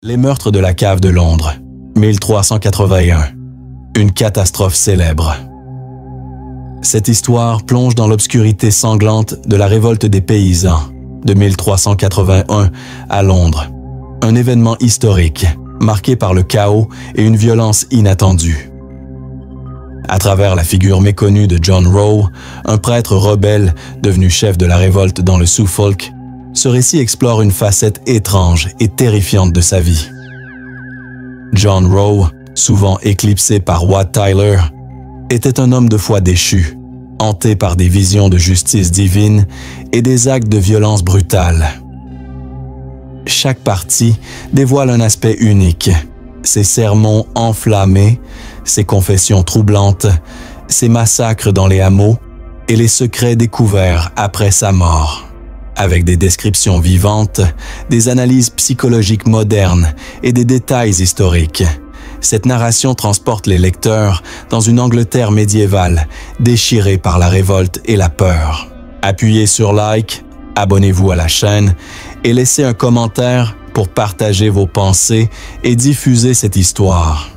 Les meurtres de la cave de Londres, 1381. Une catastrophe célèbre. Cette histoire plonge dans l'obscurité sanglante de la révolte des paysans de 1381 à Londres. Un événement historique, marqué par le chaos et une violence inattendue. À travers la figure méconnue de John Roe, un prêtre rebelle devenu chef de la révolte dans le Suffolk, ce récit explore une facette étrange et terrifiante de sa vie. John Roe, souvent éclipsé par Wat Tyler, était un homme de foi déchu, hanté par des visions de justice divine et des actes de violence brutale. Chaque partie dévoile un aspect unique, ses sermons enflammés, ses confessions troublantes, ses massacres dans les hameaux et les secrets découverts après sa mort. Avec des descriptions vivantes, des analyses psychologiques modernes et des détails historiques, cette narration transporte les lecteurs dans une Angleterre médiévale déchirée par la révolte et la peur. Appuyez sur like, abonnez-vous à la chaîne et laissez un commentaire pour partager vos pensées et diffuser cette histoire.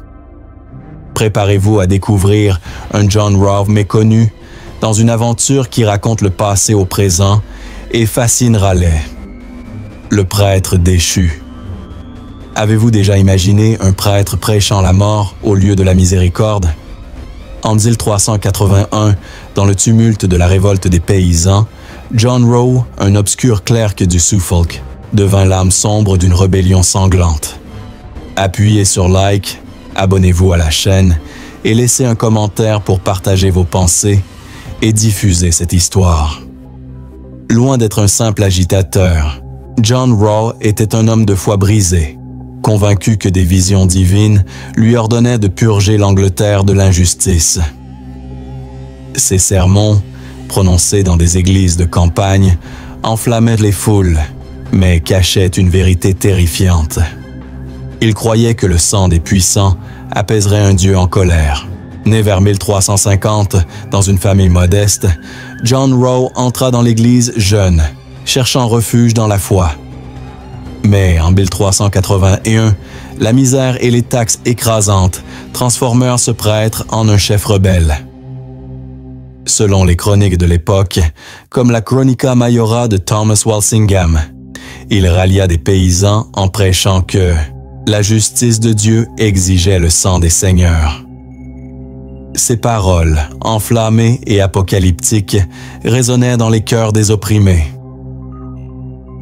Préparez-vous à découvrir un John Roe méconnu dans une aventure qui raconte le passé au présent et fascine Raleigh, le prêtre déchu. Avez-vous déjà imaginé un prêtre prêchant la mort au lieu de la miséricorde? En 1381, dans le tumulte de la révolte des paysans, John Roe, un obscur clerc du Suffolk, devint l'âme sombre d'une rébellion sanglante. Appuyez sur like, abonnez-vous à la chaîne et laissez un commentaire pour partager vos pensées et diffuser cette histoire. Loin d'être un simple agitateur, John Roe était un homme de foi brisé, convaincu que des visions divines lui ordonnaient de purger l'Angleterre de l'injustice. Ses sermons, prononcés dans des églises de campagne, enflammaient les foules, mais cachaient une vérité terrifiante. Il croyait que le sang des puissants apaiserait un Dieu en colère. Né vers 1350 dans une famille modeste, John Roe entra dans l'Église jeune, cherchant refuge dans la foi. Mais en 1381, la misère et les taxes écrasantes transformèrent ce prêtre en un chef rebelle. Selon les chroniques de l'époque, comme la Chronica Majora de Thomas Walsingham, il rallia des paysans en prêchant que la justice de Dieu exigeait le sang des seigneurs. Ces paroles, enflammées et apocalyptiques, résonnaient dans les cœurs des opprimés.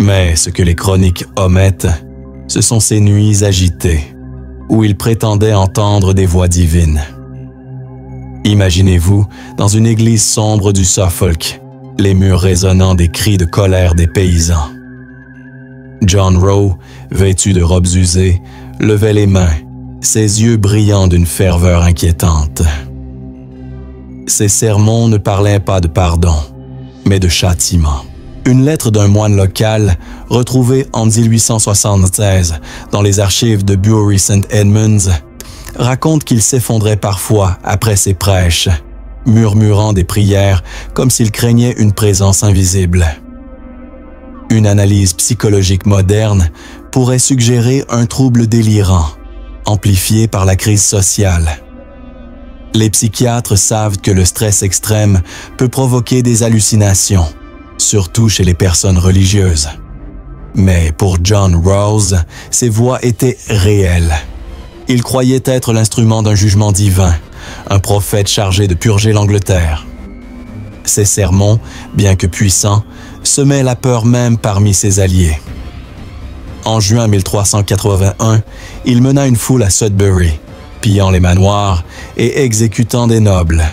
Mais ce que les chroniques omettent, ce sont ces nuits agitées, où il prétendait entendre des voix divines. Imaginez-vous dans une église sombre du Suffolk, les murs résonnant des cris de colère des paysans. John Roe, vêtu de robes usées, levait les mains, ses yeux brillants d'une ferveur inquiétante. Ses sermons ne parlaient pas de pardon, mais de châtiment. Une lettre d'un moine local, retrouvée en 1876 dans les archives de Bury St Edmunds, raconte qu'il s'effondrait parfois après ses prêches, murmurant des prières comme s'il craignait une présence invisible. Une analyse psychologique moderne pourrait suggérer un trouble délirant, amplifié par la crise sociale. Les psychiatres savent que le stress extrême peut provoquer des hallucinations, surtout chez les personnes religieuses. Mais pour John Roe, ces voix étaient réelles. Il croyait être l'instrument d'un jugement divin, un prophète chargé de purger l'Angleterre. Ses sermons, bien que puissants, semaient la peur même parmi ses alliés. En juin 1381, il mena une foule à Sudbury, pillant les manoirs et exécutant des nobles.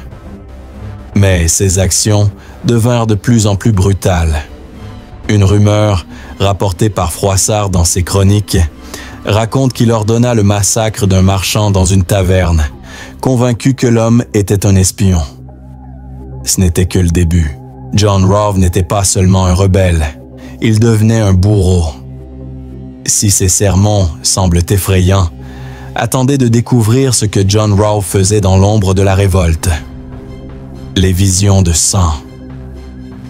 Mais ses actions devinrent de plus en plus brutales. Une rumeur, rapportée par Froissart dans ses chroniques, raconte qu'il ordonna le massacre d'un marchand dans une taverne, convaincu que l'homme était un espion. Ce n'était que le début. John Roe n'était pas seulement un rebelle, il devenait un bourreau. Si ces sermons semblent effrayants, attendez de découvrir ce que John Roe faisait dans l'ombre de la révolte. Les visions de sang.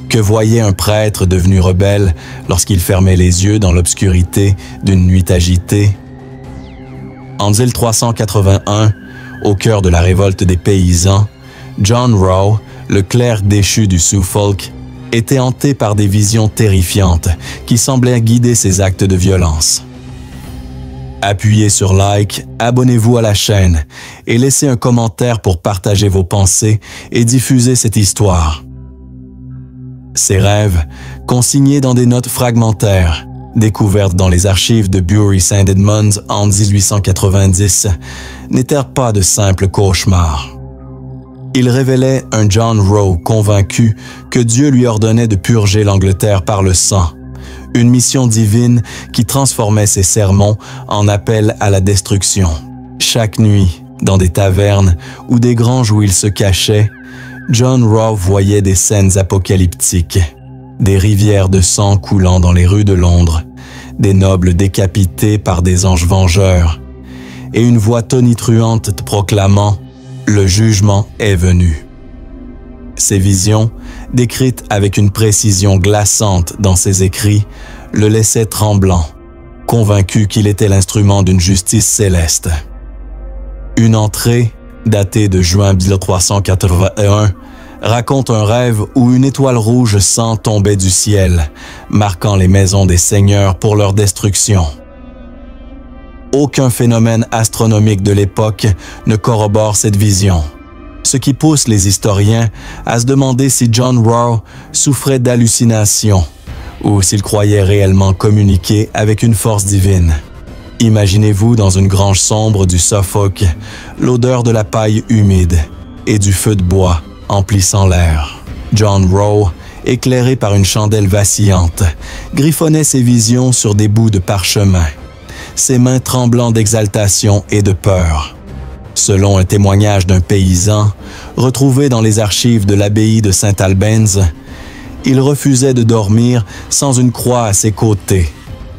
Que voyait un prêtre devenu rebelle lorsqu'il fermait les yeux dans l'obscurité d'une nuit agitée? En 1381, au cœur de la révolte des paysans, John Rowe, le clerc déchu du Suffolk, était hanté par des visions terrifiantes qui semblaient guider ses actes de violence. Appuyez sur like, abonnez-vous à la chaîne et laissez un commentaire pour partager vos pensées et diffuser cette histoire. Ces rêves, consignés dans des notes fragmentaires, découvertes dans les archives de Bury St. Edmunds en 1890, n'étaient pas de simples cauchemars. Ils révélaient un John Rowe convaincu que Dieu lui ordonnait de purger l'Angleterre par le sang, une mission divine qui transformait ses sermons en appel à la destruction. Chaque nuit, dans des tavernes ou des granges où il se cachait, John Rowe voyait des scènes apocalyptiques, des rivières de sang coulant dans les rues de Londres, des nobles décapités par des anges vengeurs, et une voix tonitruante proclamant « Le jugement est venu ». Ces visions, décrites avec une précision glaçante dans ses écrits, le laissaient tremblant, convaincu qu'il était l'instrument d'une justice céleste. Une entrée, datée de juin 1381, raconte un rêve où une étoile rouge sang tombait du ciel, marquant les maisons des seigneurs pour leur destruction. Aucun phénomène astronomique de l'époque ne corrobore cette vision, ce qui pousse les historiens à se demander si John Rowe souffrait d'hallucinations ou s'il croyait réellement communiquer avec une force divine. Imaginez-vous dans une grange sombre du Suffolk, l'odeur de la paille humide et du feu de bois emplissant l'air. John Rowe, éclairé par une chandelle vacillante, griffonnait ses visions sur des bouts de parchemin, ses mains tremblant d'exaltation et de peur. Selon un témoignage d'un paysan, retrouvé dans les archives de l'abbaye de St. Albans, il refusait de dormir sans une croix à ses côtés,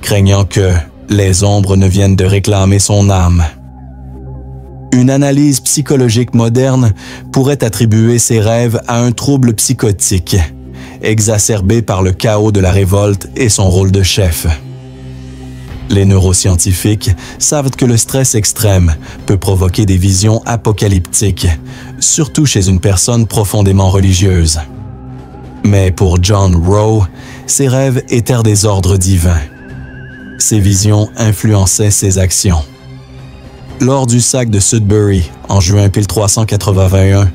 craignant que les ombres ne viennent de réclamer son âme. Une analyse psychologique moderne pourrait attribuer ces rêves à un trouble psychotique, exacerbé par le chaos de la révolte et son rôle de chef. Les neuroscientifiques savent que le stress extrême peut provoquer des visions apocalyptiques, surtout chez une personne profondément religieuse. Mais pour John Rowe, ses rêves étaient des ordres divins. Ces visions influençaient ses actions. Lors du sac de Sudbury, en juin 1381,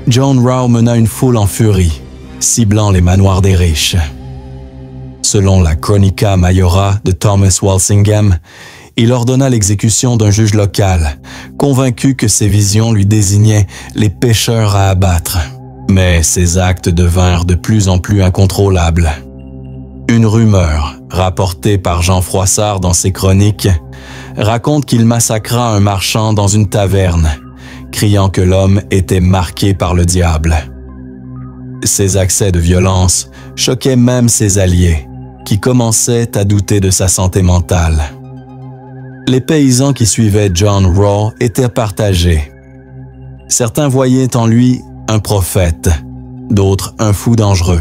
John Rowe mena une foule en furie, ciblant les manoirs des riches. Selon la Chronica Majora de Thomas Walsingham, il ordonna l'exécution d'un juge local, convaincu que ces visions lui désignaient les pécheurs à abattre. Mais ces actes devinrent de plus en plus incontrôlables. Une rumeur, rapportée par Jean Froissart dans ses chroniques, raconte qu'il massacra un marchand dans une taverne, criant que l'homme était marqué par le diable. Ces accès de violence choquaient même ses alliés, qui commençaient à douter de sa santé mentale. Les paysans qui suivaient John Rowe étaient partagés. Certains voyaient en lui un prophète, d'autres un fou dangereux.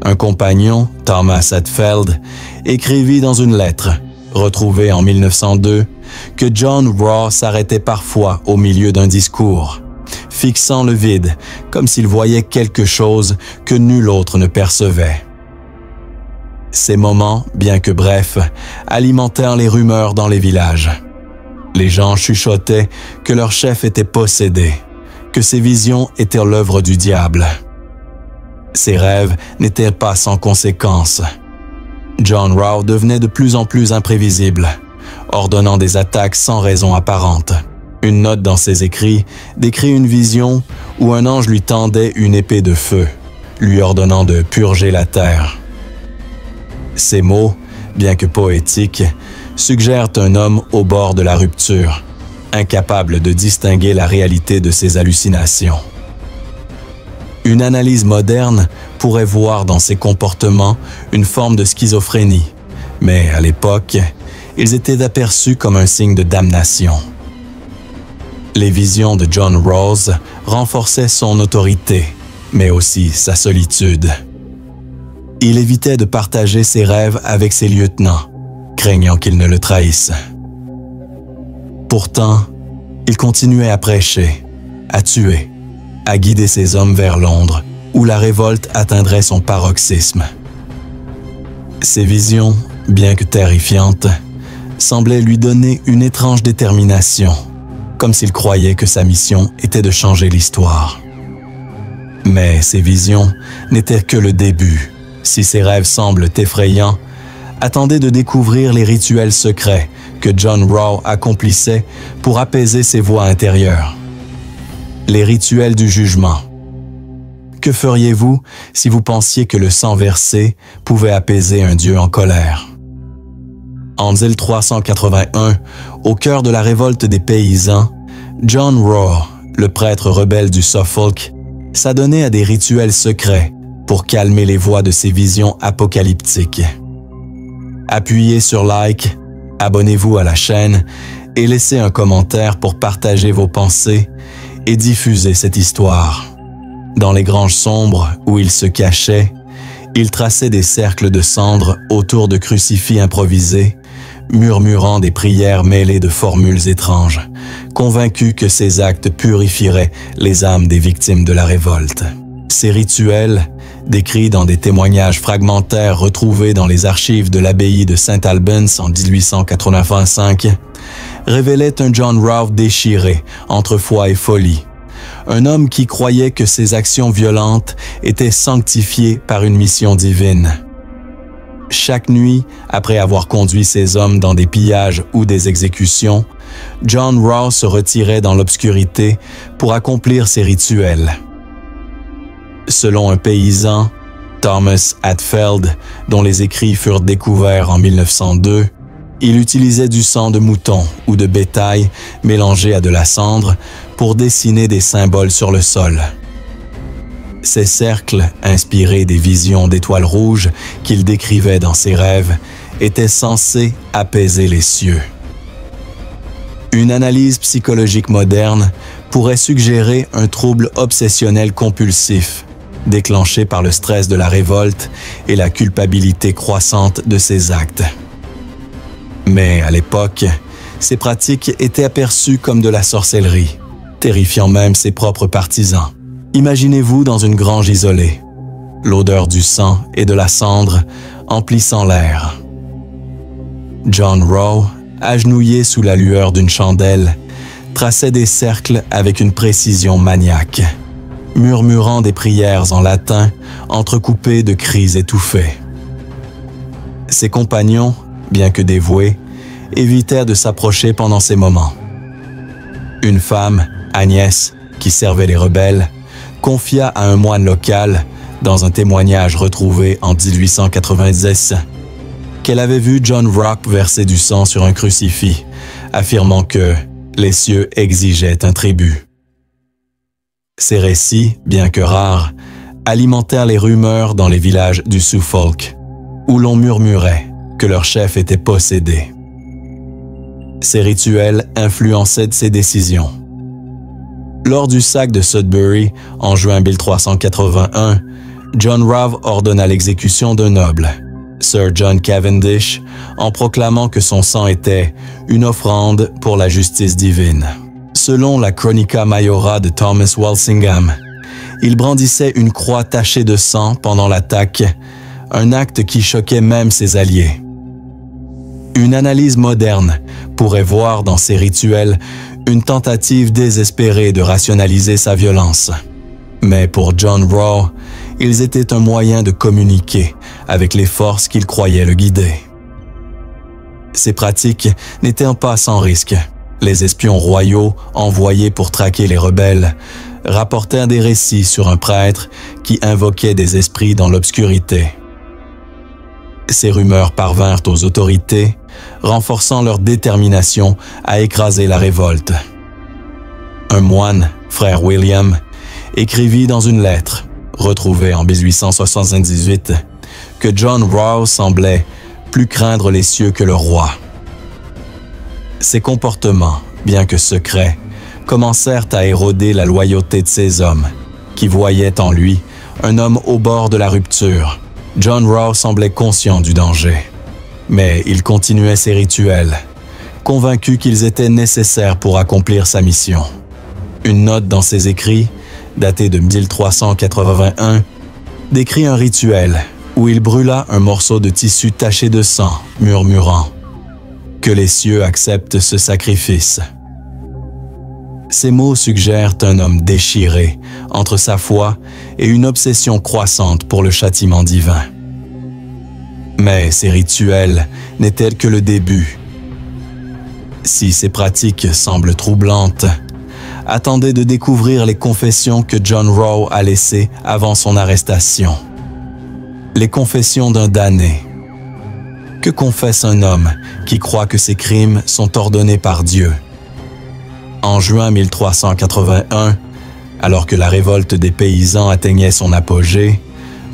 Un compagnon, Thomas Hatfield, écrivit dans une lettre, retrouvée en 1902, que John Rowe s'arrêtait parfois au milieu d'un discours, fixant le vide comme s'il voyait quelque chose que nul autre ne percevait. Ces moments, bien que brefs, alimentèrent les rumeurs dans les villages. Les gens chuchotaient que leur chef était possédé, que ses visions étaient l'œuvre du diable. Ses rêves n'étaient pas sans conséquences. John Rowe devenait de plus en plus imprévisible, ordonnant des attaques sans raison apparente. Une note dans ses écrits décrit une vision où un ange lui tendait une épée de feu, lui ordonnant de purger la terre. Ces mots, bien que poétiques, suggèrent un homme au bord de la rupture, incapable de distinguer la réalité de ses hallucinations. Une analyse moderne pourrait voir dans ses comportements une forme de schizophrénie, mais à l'époque, ils étaient aperçus comme un signe de damnation. Les visions de John Rowe renforçaient son autorité, mais aussi sa solitude. Il évitait de partager ses rêves avec ses lieutenants, craignant qu'ils ne le trahissent. Pourtant, il continuait à prêcher, à tuer, à guider ses hommes vers Londres, où la révolte atteindrait son paroxysme. Ses visions, bien que terrifiantes, semblaient lui donner une étrange détermination, comme s'il croyait que sa mission était de changer l'histoire. Mais ces visions n'étaient que le début. Si ces rêves semblent effrayants, attendez de découvrir les rituels secrets que John Rowe accomplissait pour apaiser ses voix intérieures. Les rituels du jugement. Que feriez-vous si vous pensiez que le sang versé pouvait apaiser un Dieu en colère? En 1381, au cœur de la révolte des paysans, John Rowe, le prêtre rebelle du Suffolk, s'adonnait à des rituels secrets pour calmer les voix de ses visions apocalyptiques. Appuyez sur like, abonnez-vous à la chaîne et laissez un commentaire pour partager vos pensées et diffuser cette histoire. Dans les granges sombres où il se cachait, il traçait des cercles de cendres autour de crucifix improvisés, murmurant des prières mêlées de formules étranges, convaincu que ces actes purifieraient les âmes des victimes de la révolte. Ces rituels, décrits dans des témoignages fragmentaires retrouvés dans les archives de l'abbaye de St. Albans en 1885, révélaient un John Rowe déchiré entre foi et folie, un homme qui croyait que ses actions violentes étaient sanctifiées par une mission divine. Chaque nuit, après avoir conduit ses hommes dans des pillages ou des exécutions, John Rowe se retirait dans l'obscurité pour accomplir ses rituels. Selon un paysan, Thomas Hatfield, dont les écrits furent découverts en 1902, il utilisait du sang de mouton ou de bétail mélangé à de la cendre pour dessiner des symboles sur le sol. Ces cercles, inspirés des visions d'étoiles rouges qu'il décrivait dans ses rêves, étaient censés apaiser les cieux. Une analyse psychologique moderne pourrait suggérer un trouble obsessionnel compulsif, déclenché par le stress de la révolte et la culpabilité croissante de ses actes. Mais à l'époque, ces pratiques étaient aperçues comme de la sorcellerie, terrifiant même ses propres partisans. Imaginez-vous dans une grange isolée, l'odeur du sang et de la cendre emplissant l'air. John Rowe, agenouillé sous la lueur d'une chandelle, traçait des cercles avec une précision maniaque, murmurant des prières en latin entrecoupées de cris étouffés. Ses compagnons, bien que dévoués, évitèrent de s'approcher pendant ces moments. Une femme, Agnès, qui servait les rebelles, confia à un moine local, dans un témoignage retrouvé en 1890, qu'elle avait vu John Rowe verser du sang sur un crucifix, affirmant que les cieux exigeaient un tribut. Ces récits, bien que rares, alimentèrent les rumeurs dans les villages du Suffolk, où l'on murmurait que leur chef était possédé. Ces rituels influençaient ses décisions. Lors du sac de Sudbury, en juin 1381, John Rowe ordonna l'exécution d'un noble, Sir John Cavendish, en proclamant que son sang était une offrande pour la justice divine. Selon la Chronica Majora de Thomas Walsingham, il brandissait une croix tachée de sang pendant l'attaque, un acte qui choquait même ses alliés. Une analyse moderne pourrait voir dans ces rituels une tentative désespérée de rationaliser sa violence. Mais pour John Rowe, ils étaient un moyen de communiquer avec les forces qu'il croyait le guider. Ces pratiques n'étaient pas sans risque. Les espions royaux, envoyés pour traquer les rebelles, rapportèrent des récits sur un prêtre qui invoquait des esprits dans l'obscurité. Ces rumeurs parvinrent aux autorités, renforçant leur détermination à écraser la révolte. Un moine, frère William, écrivit dans une lettre, retrouvée en 1878, que John Rowe semblait plus craindre les cieux que le roi. Ses comportements, bien que secrets, commencèrent à éroder la loyauté de ses hommes, qui voyaient en lui un homme au bord de la rupture. John Rowe semblait conscient du danger, mais il continuait ses rituels, convaincu qu'ils étaient nécessaires pour accomplir sa mission. Une note dans ses écrits, datée de 1381, décrit un rituel où il brûla un morceau de tissu taché de sang, murmurant « Que les cieux acceptent ce sacrifice ». Ces mots suggèrent un homme déchiré entre sa foi et une obsession croissante pour le châtiment divin. Mais ces rituels n'étaient que le début. Si ces pratiques semblent troublantes, attendez de découvrir les confessions que John Rowe a laissées avant son arrestation. Les confessions d'un damné. Que confesse un homme qui croit que ses crimes sont ordonnés par Dieu? En juin 1381, alors que la révolte des paysans atteignait son apogée,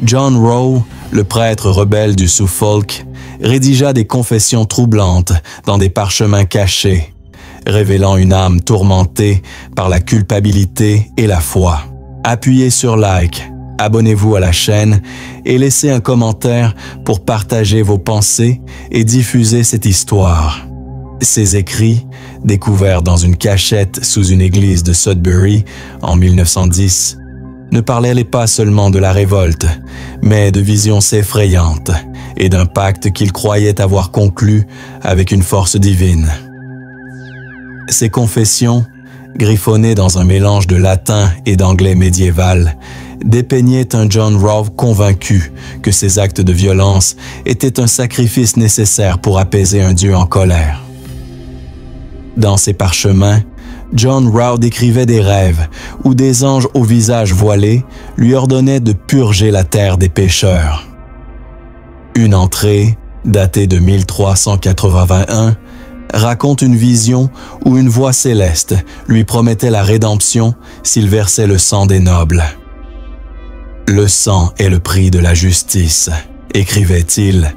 John Rowe, le prêtre rebelle du Suffolk, rédigea des confessions troublantes dans des parchemins cachés, révélant une âme tourmentée par la culpabilité et la foi. Appuyez sur like, abonnez-vous à la chaîne et laissez un commentaire pour partager vos pensées et diffuser cette histoire. Ces écrits, découverts dans une cachette sous une église de Sudbury en 1910, ne parlaient pas seulement de la révolte, mais de visions effrayantes et d'un pacte qu'il croyait avoir conclu avec une force divine. Ces confessions, griffonnées dans un mélange de latin et d'anglais médiéval, dépeignaient un John Rowe convaincu que ces actes de violence étaient un sacrifice nécessaire pour apaiser un Dieu en colère. Dans ses parchemins, John Rowe décrivait des rêves où des anges au visage voilé lui ordonnaient de purger la terre des pécheurs. Une entrée, datée de 1381, raconte une vision où une voix céleste lui promettait la rédemption s'il versait le sang des nobles. « Le sang est le prix de la justice », écrivait-il,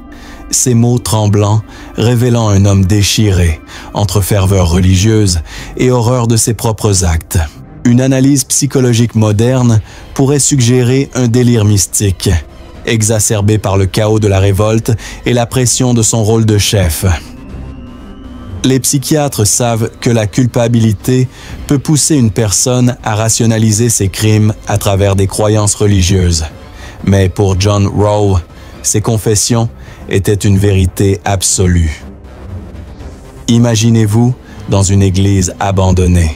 ces mots tremblants révélant un homme déchiré entre ferveur religieuse et horreur de ses propres actes. Une analyse psychologique moderne pourrait suggérer un délire mystique, exacerbé par le chaos de la révolte et la pression de son rôle de chef. Les psychiatres savent que la culpabilité peut pousser une personne à rationaliser ses crimes à travers des croyances religieuses. Mais pour John Rowe, ses confessions étaient une vérité absolue. Imaginez-vous dans une église abandonnée,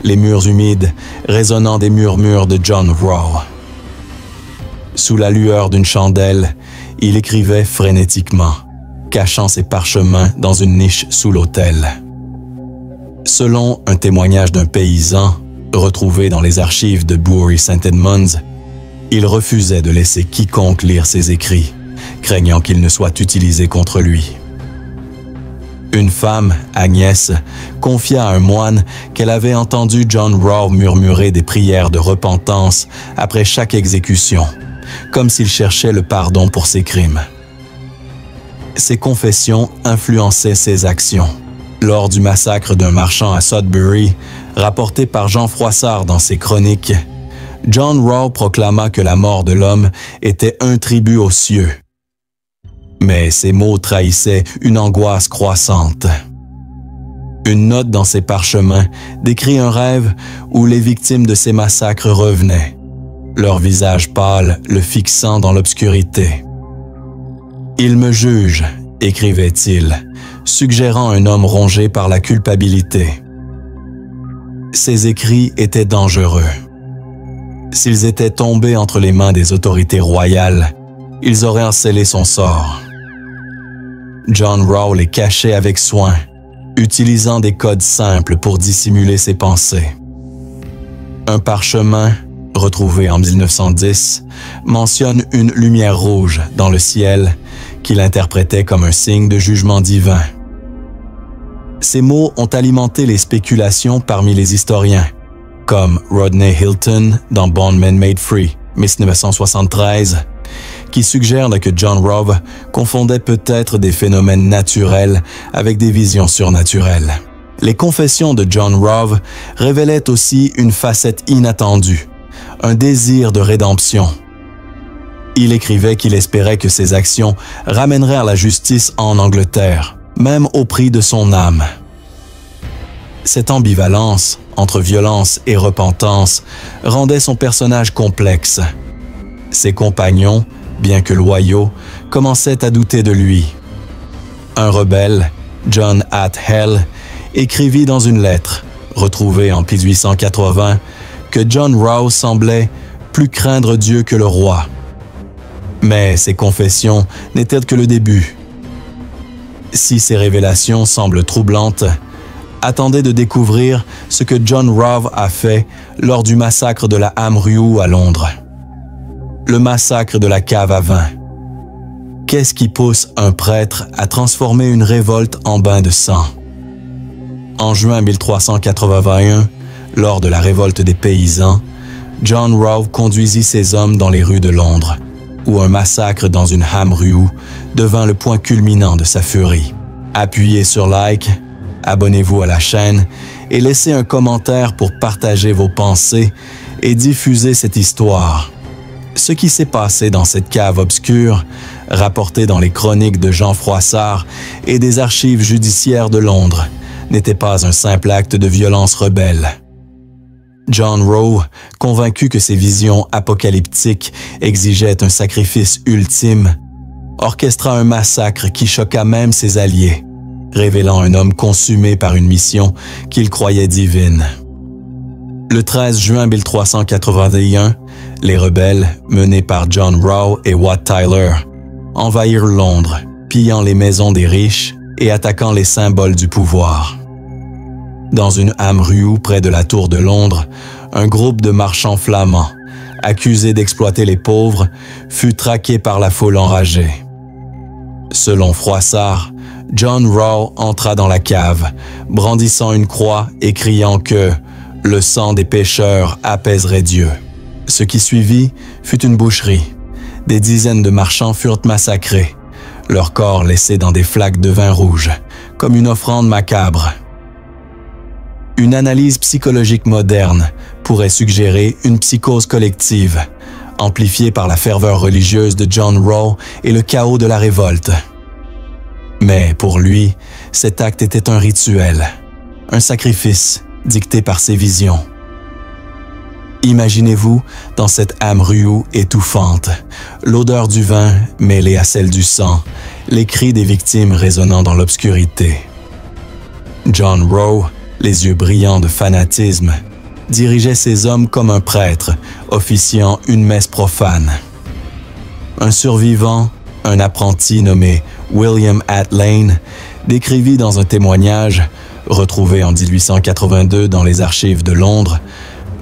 les murs humides résonnant des murmures de John Rowe. Sous la lueur d'une chandelle, il écrivait frénétiquement, cachant ses parchemins dans une niche sous l'autel. Selon un témoignage d'un paysan, retrouvé dans les archives de Bury St. Edmunds, il refusait de laisser quiconque lire ses écrits, craignant qu'ils ne soient utilisés contre lui. Une femme, Agnès, confia à un moine qu'elle avait entendu John Rowe murmurer des prières de repentance après chaque exécution, comme s'il cherchait le pardon pour ses crimes. Ses confessions influençaient ses actions. Lors du massacre d'un marchand à Sudbury, rapporté par Jean Froissart dans ses chroniques, John Rowe proclama que la mort de l'homme était un tribut aux cieux. Mais ces mots trahissaient une angoisse croissante. Une note dans ses parchemins décrit un rêve où les victimes de ces massacres revenaient, leur visage pâle le fixant dans l'obscurité. « Il me juge », écrivait-il, suggérant un homme rongé par la culpabilité. Ces écrits étaient dangereux. S'ils étaient tombés entre les mains des autorités royales, ils auraient scellé son sort. John Rowe les cachait avec soin, utilisant des codes simples pour dissimuler ses pensées. Un parchemin, retrouvé en 1910, mentionne une lumière rouge dans le ciel qu'il interprétait comme un signe de jugement divin. Ces mots ont alimenté les spéculations parmi les historiens, comme Rodney Hilton dans Bond Men Made Free, 1973, qui suggère que John Rowe confondait peut-être des phénomènes naturels avec des visions surnaturelles. Les confessions de John Rowe révélaient aussi une facette inattendue, un désir de rédemption. Il écrivait qu'il espérait que ses actions ramèneraient la justice en Angleterre, même au prix de son âme. Cette ambivalence entre violence et repentance rendait son personnage complexe. Ses compagnons, bien que loyaux, commençaient à douter de lui. Un rebelle, John Athel, écrivit dans une lettre, retrouvée en 1880, que John Rowe semblait plus craindre Dieu que le roi. Mais ces confessions n'étaient que le début. Si ces révélations semblent troublantes, attendez de découvrir ce que John Rowe a fait lors du massacre de la Ham Ryu à Londres. Le massacre de la cave à vin. Qu'est-ce qui pousse un prêtre à transformer une révolte en bain de sang? En juin 1381, lors de la révolte des paysans, John Rowe conduisit ses hommes dans les rues de Londres, où un massacre dans une Ham Ryu devint le point culminant de sa furie. Appuyez sur like, abonnez-vous à la chaîne et laissez un commentaire pour partager vos pensées et diffuser cette histoire. Ce qui s'est passé dans cette cave obscure, rapporté dans les chroniques de Jean Froissart et des archives judiciaires de Londres, n'était pas un simple acte de violence rebelle. John Rowe, convaincu que ses visions apocalyptiques exigeaient un sacrifice ultime, orchestra un massacre qui choqua même ses alliés, révélant un homme consumé par une mission qu'il croyait divine. Le 13 juin 1381, les rebelles, menés par John Rowe et Wat Tyler, envahirent Londres, pillant les maisons des riches et attaquant les symboles du pouvoir. Dans une Ham Ryu près de la Tour de Londres, un groupe de marchands flamands, accusés d'exploiter les pauvres, fut traqué par la foule enragée. Selon Froissart, John Rowe entra dans la cave, brandissant une croix et criant que « le sang des pécheurs apaiserait Dieu ». Ce qui suivit fut une boucherie. Des dizaines de marchands furent massacrés, leurs corps laissés dans des flaques de vin rouge, comme une offrande macabre. Une analyse psychologique moderne pourrait suggérer une psychose collective, amplifiée par la ferveur religieuse de John Rowe et le chaos de la révolte. Mais pour lui, cet acte était un rituel, un sacrifice dicté par ses visions. Imaginez-vous dans cette Ham Ryu étouffante, l'odeur du vin mêlée à celle du sang, les cris des victimes résonnant dans l'obscurité. John Rowe, les yeux brillants de fanatisme, dirigeait ses hommes comme un prêtre, officiant une messe profane. Un survivant, un apprenti nommé William Atlane, décrivit dans un témoignage, retrouvé en 1882 dans les archives de Londres,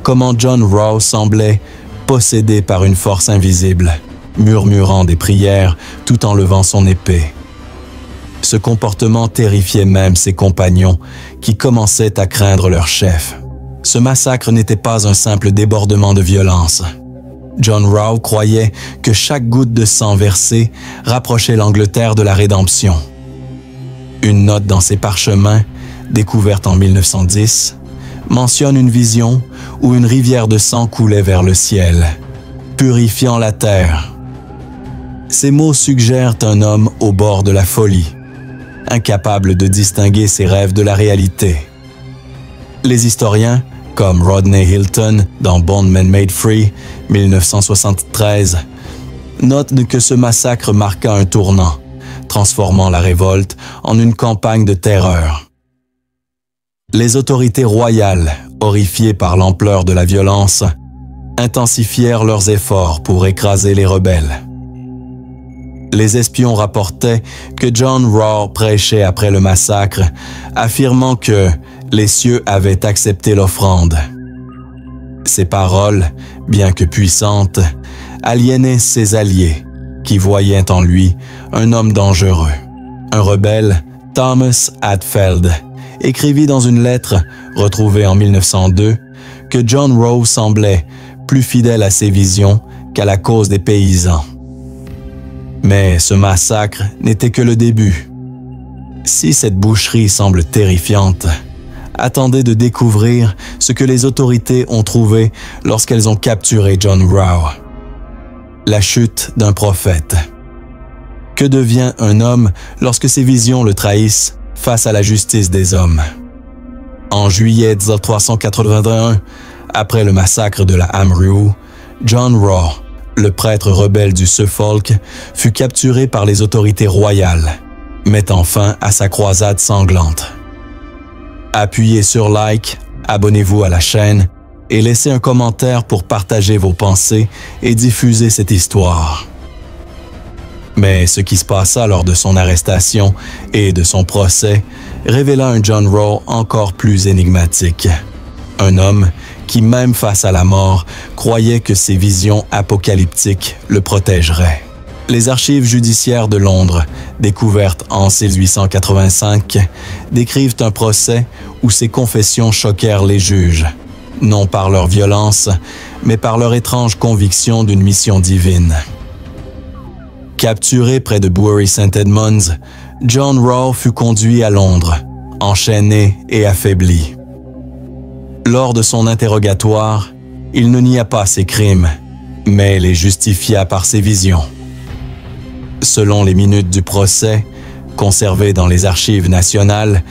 comment John Rowe semblait possédé par une force invisible, murmurant des prières tout en levant son épée. Ce comportement terrifiait même ses compagnons, qui commençaient à craindre leur chef. Ce massacre n'était pas un simple débordement de violence. John Rowe croyait que chaque goutte de sang versée rapprochait l'Angleterre de la rédemption. Une note dans ses parchemins, découverte en 1910, mentionne une vision où une rivière de sang coulait vers le ciel, purifiant la terre. Ces mots suggèrent un homme au bord de la folie, incapable de distinguer ses rêves de la réalité. Les historiens, comme Rodney Hilton dans Bond Men Made Free, 1973, notent que ce massacre marqua un tournant, transformant la révolte en une campagne de terreur. Les autorités royales, horrifiées par l'ampleur de la violence, intensifièrent leurs efforts pour écraser les rebelles. Les espions rapportaient que John Rowe prêchait après le massacre, affirmant que les cieux avaient accepté l'offrande. Ces paroles, bien que puissantes, aliénaient ses alliés, qui voyaient en lui un homme dangereux. Un rebelle, Thomas Hatfield, écrivit dans une lettre retrouvée en 1902 que John Rowe semblait plus fidèle à ses visions qu'à la cause des paysans. Mais ce massacre n'était que le début. Si cette boucherie semble terrifiante, attendez de découvrir ce que les autorités ont trouvé lorsqu'elles ont capturé John Rowe. La chute d'un prophète. Que devient un homme lorsque ses visions le trahissent face à la justice des hommes? En juillet 1381, après le massacre de la Amrou, John Raw, le prêtre rebelle du Suffolk, fut capturé par les autorités royales, mettant fin à sa croisade sanglante. Appuyez sur like, abonnez-vous à la chaîne et laissez un commentaire pour partager vos pensées et diffuser cette histoire. Mais ce qui se passa lors de son arrestation et de son procès révéla un John Raw encore plus énigmatique. Un homme qui, même face à la mort, croyait que ses visions apocalyptiques le protégeraient. Les archives judiciaires de Londres, découvertes en 1885, décrivent un procès où ses confessions choquèrent les juges, non par leur violence, mais par leur étrange conviction d'une mission divine. Capturé près de Bury St. Edmunds, John Raw fut conduit à Londres, enchaîné et affaibli. Lors de son interrogatoire, il ne nia pas ses crimes, mais les justifia par ses visions. Selon les minutes du procès, conservées dans les archives nationales,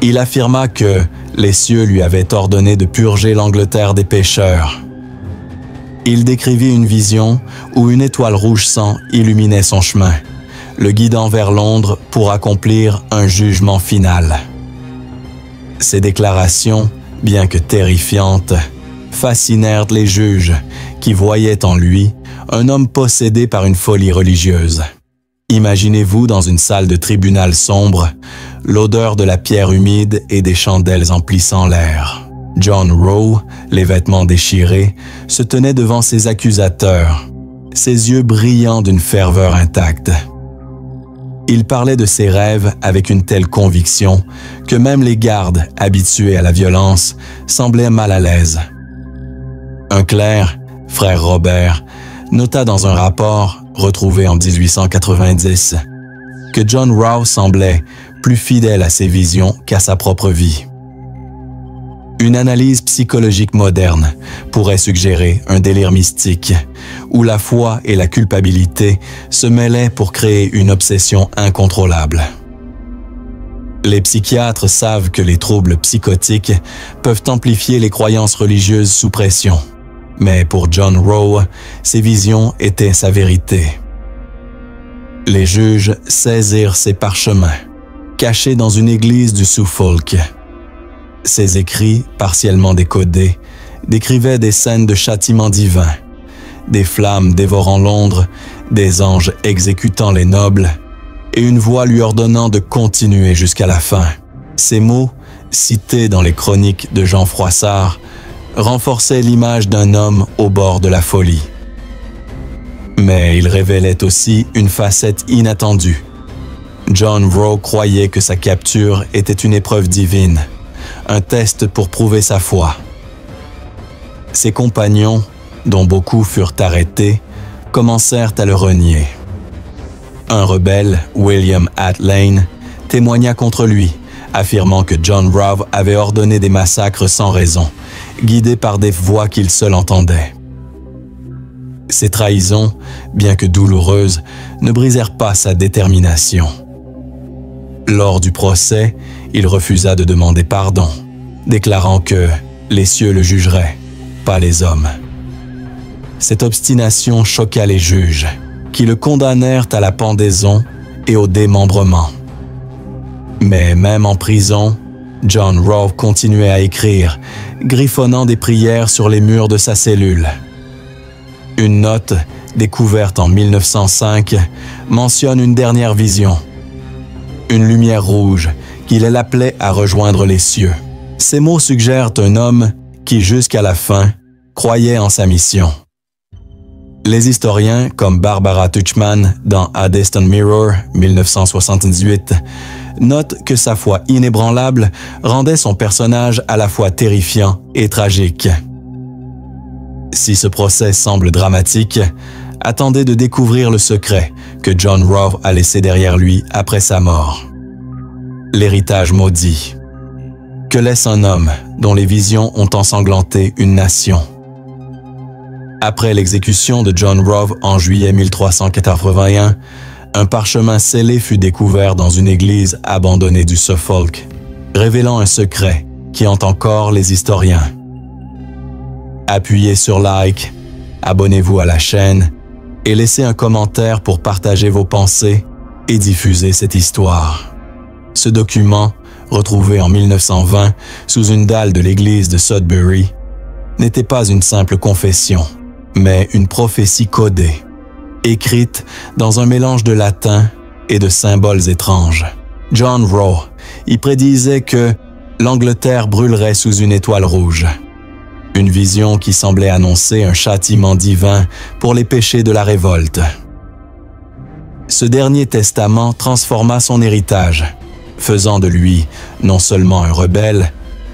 il affirma que les cieux lui avaient ordonné de purger l'Angleterre des pécheurs. Il décrivit une vision où une étoile rouge sang illuminait son chemin, le guidant vers Londres pour accomplir un jugement final. Ces déclarations, bien que terrifiantes, fascinèrent les juges qui voyaient en lui un homme possédé par une folie religieuse. Imaginez-vous dans une salle de tribunal sombre, l'odeur de la pierre humide et des chandelles emplissant l'air. John Raw, les vêtements déchirés, se tenait devant ses accusateurs, ses yeux brillants d'une ferveur intacte. Il parlait de ses rêves avec une telle conviction que même les gardes, habitués à la violence, semblaient mal à l'aise. Un clerc, frère Robert, nota dans un rapport, retrouvé en 1890, que John Raw semblait plus fidèle à ses visions qu'à sa propre vie. Une analyse psychologique moderne pourrait suggérer un délire mystique, où la foi et la culpabilité se mêlaient pour créer une obsession incontrôlable. Les psychiatres savent que les troubles psychotiques peuvent amplifier les croyances religieuses sous pression. Mais pour John Raw, ses visions étaient sa vérité. Les juges saisirent ses parchemins, cachés dans une église du Suffolk. Ces écrits, partiellement décodés, décrivaient des scènes de châtiment divin, des flammes dévorant Londres, des anges exécutant les nobles, et une voix lui ordonnant de continuer jusqu'à la fin. Ces mots, cités dans les chroniques de Jean Froissart, renforçaient l'image d'un homme au bord de la folie. Mais il révélait aussi une facette inattendue. John Raw croyait que sa capture était une épreuve divine, un test pour prouver sa foi. Ses compagnons, dont beaucoup furent arrêtés, commencèrent à le renier. Un rebelle, William Atlane, témoigna contre lui, affirmant que John Raw avait ordonné des massacres sans raison, guidé par des voix qu'il seul entendait. Ces trahisons, bien que douloureuses, ne brisèrent pas sa détermination. Lors du procès, il refusa de demander pardon, déclarant que les cieux le jugeraient, pas les hommes. Cette obstination choqua les juges, qui le condamnèrent à la pendaison et au démembrement. Mais même en prison, John Raw continuait à écrire, griffonnant des prières sur les murs de sa cellule. Une note, découverte en 1905, mentionne une dernière vision. Une lumière rouge qui l'appelait à rejoindre les cieux. Ces mots suggèrent un homme qui, jusqu'à la fin, croyait en sa mission. Les historiens, comme Barbara Tuchman dans Addiston Mirror, 1978, notent que sa foi inébranlable rendait son personnage à la fois terrifiant et tragique. Si ce procès semble dramatique, attendez de découvrir le secret que John Raw a laissé derrière lui après sa mort. L'héritage maudit. Que laisse un homme dont les visions ont ensanglanté une nation? Après l'exécution de John Raw en juillet 1381, un parchemin scellé fut découvert dans une église abandonnée du Suffolk, révélant un secret qui hante encore les historiens. Appuyez sur like, abonnez-vous à la chaîne et laissez un commentaire pour partager vos pensées et diffuser cette histoire. Ce document, retrouvé en 1920 sous une dalle de l'église de Sudbury, n'était pas une simple confession, mais une prophétie codée, écrite dans un mélange de latin et de symboles étranges. John Rowe y prédisait que l'Angleterre brûlerait sous une étoile rouge. Une vision qui semblait annoncer un châtiment divin pour les péchés de la révolte. Ce dernier testament transforma son héritage, faisant de lui non seulement un rebelle,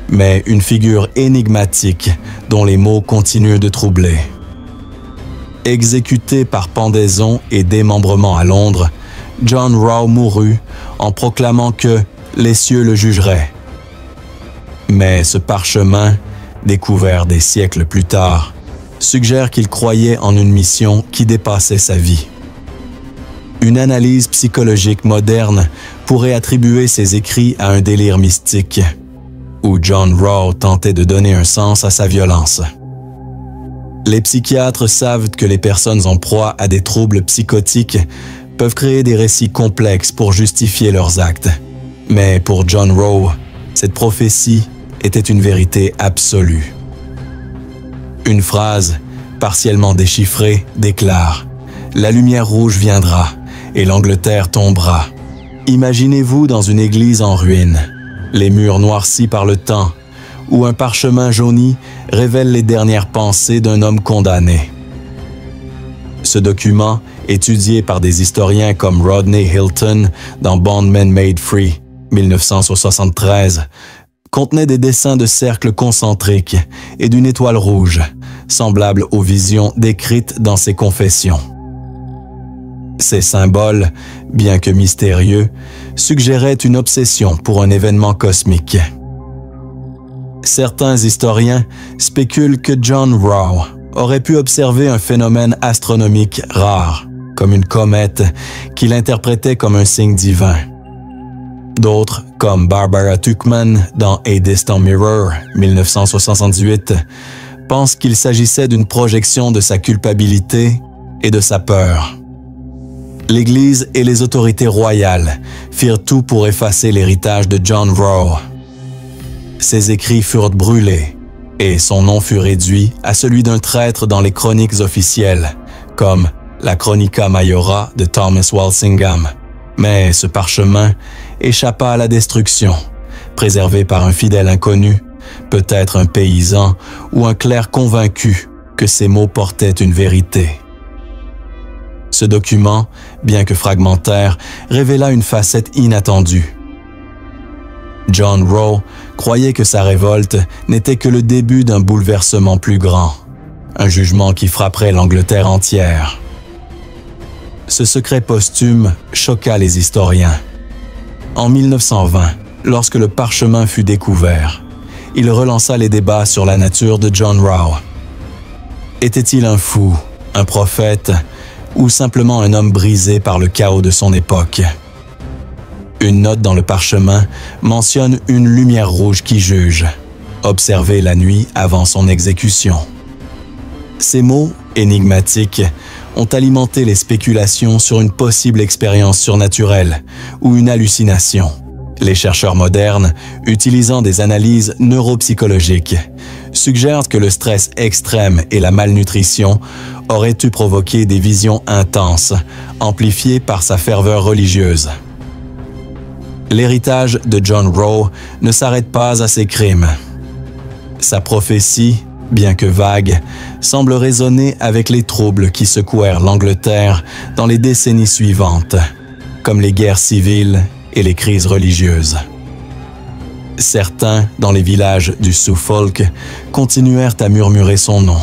mais une figure énigmatique dont les mots continuent de troubler. Exécuté par pendaison et démembrement à Londres, John Rowe mourut en proclamant que les cieux le jugeraient. Mais ce parchemin, découvert des siècles plus tard, suggère qu'il croyait en une mission qui dépassait sa vie. Une analyse psychologique moderne pourrait attribuer ses écrits à un délire mystique, où John Rowe tentait de donner un sens à sa violence. Les psychiatres savent que les personnes en proie à des troubles psychotiques peuvent créer des récits complexes pour justifier leurs actes. Mais pour John Rowe, cette prophétie était une vérité absolue. Une phrase, partiellement déchiffrée, déclare « La lumière rouge viendra et l'Angleterre tombera. » Imaginez-vous dans une église en ruine, les murs noircis par le temps, où un parchemin jauni révèle les dernières pensées d'un homme condamné. Ce document, étudié par des historiens comme Rodney Hilton dans Bondmen Made Free, 1973, contenait des dessins de cercles concentriques et d'une étoile rouge, semblables aux visions décrites dans ses confessions. Ces symboles, bien que mystérieux, suggéraient une obsession pour un événement cosmique. Certains historiens spéculent que John Rowe aurait pu observer un phénomène astronomique rare, comme une comète, qu'il interprétait comme un signe divin. D'autres, comme Barbara Tuchman dans A Distant Mirror, 1978, pensent qu'il s'agissait d'une projection de sa culpabilité et de sa peur. L'Église et les autorités royales firent tout pour effacer l'héritage de John Rowe. Ses écrits furent brûlés et son nom fut réduit à celui d'un traître dans les chroniques officielles, comme la Chronica Majora de Thomas Walsingham. Mais ce parchemin échappa à la destruction, préservé par un fidèle inconnu, peut-être un paysan ou un clerc convaincu que ces mots portaient une vérité. Ce document, bien que fragmentaire, révéla une facette inattendue. John Rowe croyait que sa révolte n'était que le début d'un bouleversement plus grand, un jugement qui frapperait l'Angleterre entière. Ce secret posthume choqua les historiens. En 1920, lorsque le parchemin fut découvert, il relança les débats sur la nature de John Rowe. Était-il un fou, un prophète, ou simplement un homme brisé par le chaos de son époque? Une note dans le parchemin mentionne une lumière rouge qui juge, observée la nuit avant son exécution. Ces mots, énigmatiques, ont alimenté les spéculations sur une possible expérience surnaturelle ou une hallucination. Les chercheurs modernes, utilisant des analyses neuropsychologiques, suggèrent que le stress extrême et la malnutrition auraient pu provoquer des visions intenses, amplifiées par sa ferveur religieuse. L'héritage de John Rowe ne s'arrête pas à ses crimes. Sa prophétie, bien que vague, semble résonner avec les troubles qui secouèrent l'Angleterre dans les décennies suivantes, comme les guerres civiles et les crises religieuses. Certains, dans les villages du Suffolk, continuèrent à murmurer son nom,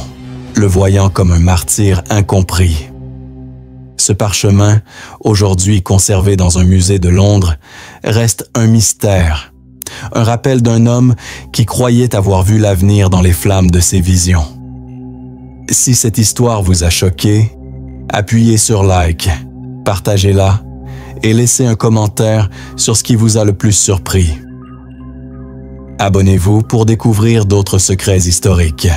le voyant comme un martyr incompris. Ce parchemin, aujourd'hui conservé dans un musée de Londres, reste un mystère, un rappel d'un homme qui croyait avoir vu l'avenir dans les flammes de ses visions. Si cette histoire vous a choqué, appuyez sur like, partagez-la et laissez un commentaire sur ce qui vous a le plus surpris. Abonnez-vous pour découvrir d'autres secrets historiques.